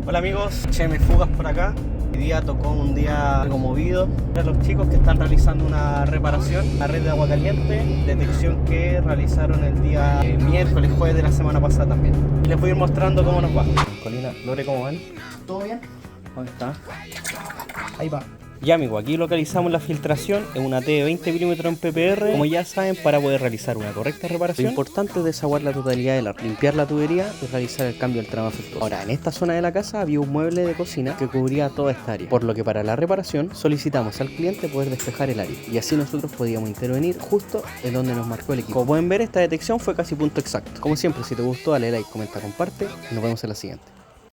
Hola amigos, Cheme Fugas por acá. Hoy día tocó un día algo movido. A los chicos que están realizando una reparación, la red de agua caliente, detección que realizaron el día miércoles, jueves de la semana pasada también. Y les voy a ir mostrando cómo nos va. Colina, Lore, ¿cómo van? ¿Todo bien? ¿Dónde está? Ahí va. Ya amigo, aquí localizamos la filtración en una T de 20 mm en PPR, como ya saben, para poder realizar una correcta reparación. Lo importante es desaguar la totalidad de limpiar la tubería y realizar el cambio del tramo afectuoso. Ahora, en esta zona de la casa había un mueble de cocina que cubría toda esta área, por lo que para la reparación solicitamos al cliente poder despejar el área y así nosotros podíamos intervenir justo en donde nos marcó el equipo. Como pueden ver, esta detección fue casi punto exacto. Como siempre, si te gustó, dale like, comenta, comparte y nos vemos en la siguiente.